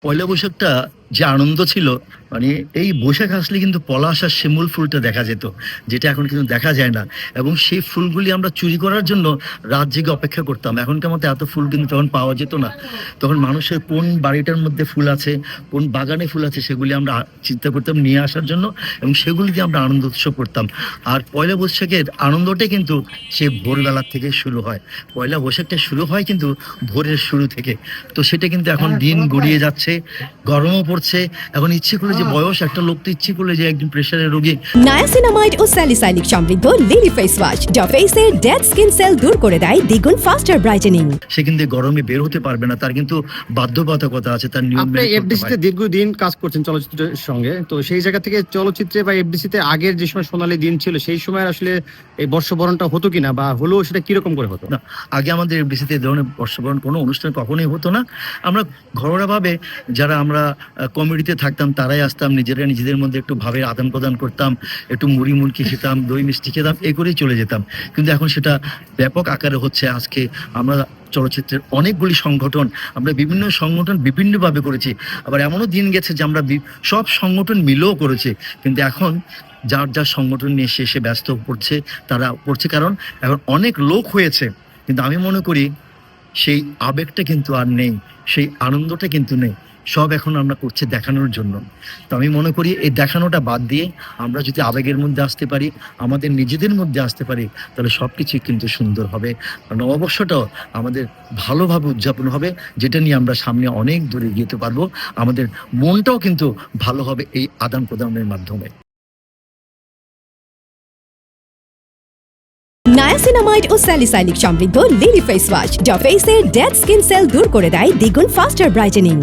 পয়লা বৈশাখটা যে আনন্দ ছিল, মানে এই বৈশাখ আসলে কিন্তু পলাশ আর শিমুল ফুলটা দেখা যেত, যেটা এখন কিন্তু দেখা যায় না। এবং সেই ফুলগুলি আমরা চুরি করার জন্য রাত জেগে অপেক্ষা করতাম। এখনকার মতো এত ফুল কিন্তু তখন পাওয়া যেত না। তখন মানুষের কোন বাড়িটার মধ্যে ফুল আছে, কোন বাগানে ফুল আছে, সেগুলি আমরা চিন্তা করতাম নিয়ে আসার জন্য, এবং সেগুলি দিয়ে আমরা আনন্দ উৎসব করতাম। আর পয়লা বৈশাখের আনন্দটাই কিন্তু সে ভোরবেলার থেকে শুরু হয়। পয়লা বৈশাখটা শুরু হয় কিন্তু ভোরের শুরু থেকে। তো সেটা কিন্তু এখন দিন গড়িয়ে যাচ্ছে, গরমও পড়ছে। এখন ইচ্ছে করলে যে বয়স একটা লোক তো ইচ্ছে করলে যে একজন প্রেশারের রোগী নায়াসিনামাইড ও স্যালিসাইলিক সমৃদ্ধ লিলি ফেস ওয়াশ যা ফেসের ডেড স্কিন সেল দূর করে দেয় দ্বিগুণ ফাস্টার ব্রাইটেনিং। সে কিন্তু গরমে বের হতে পারবে না, তার কিন্তু বাধ্যবাধকতা আছে, তার নিয়ম আপনি মেনে করতে এফডিসিতে হয়। দীর্ঘদিন কাজ করছেন চলচ্চিত্রের সঙ্গে, তো সেই জায়গা থেকে চলচ্চিত্রে বা এফডিসিতে আগের যে সময় সোনালী দিন ছিল সেই সময় আসলে এই বর্ষবরণটা হতো কিনা, বা হলেও সেটা কিরকম করে হতো? না, আগে আমাদের এফডিসিতে এই ধরনের বর্ষবরণ কোনো অনুষ্ঠান কখনোই হতো না। আমরা ঘরোয়াভাবে যারা আমরা কমিটিতে থাকতাম তারাই আসতাম, নিজেদের মধ্যে একটু ভাবের আদান প্রদান করতাম, একটু মুড়ি মুড়কি খেতাম, দই মিষ্টি খেতাম, এই করেই চলে যেতাম। কিন্তু এখন সেটা ব্যাপক আকারে হচ্ছে। আজকে আমরা চলচ্চিত্রের অনেকগুলি সংগঠন, আমরা বিভিন্ন সংগঠন বিভিন্নভাবে করেছি। আবার এমনও দিন গেছে যে আমরা সব সংগঠন মিলেও করেছি। কিন্তু এখন যার যার সংগঠন নিয়ে সে ব্যস্ত পড়ছে, তারা পড়ছে, কারণ এখন অনেক লোক হয়েছে। কিন্তু আমি মনে করি সেই আবেগটা কিন্তু আর নেই, সেই আনন্দটা কিন্তু নেই। সব এখন আমরা করছি দেখানোর জন্য। তো আমি মনে করি এই দেখানোটা বাদ দিয়ে আমরা যদি আবেগের মধ্যে আসতে পারি, আমাদের নিজেদের মধ্যে আসতে পারি, তাহলে সব কিছুই কিন্তু সুন্দর হবে। নববর্ষটাও আমাদের ভালোভাবে উদযাপন হবে, যেটা নিয়ে আমরা সামনে অনেক দূরে যেতে পারবো। আমাদের মনটাও কিন্তু ভালো হবে এই আদান প্রদানের মাধ্যমে। নায়াসিনামাইড ও স্যালিসাইলিক সমৃদ্ধ লিলি ফেস ওয়াশ যা ফেসের ডেড স্কিন সেল দূর করে দেয় দ্বিগুণ ফাস্টার ব্রাইটেনিং।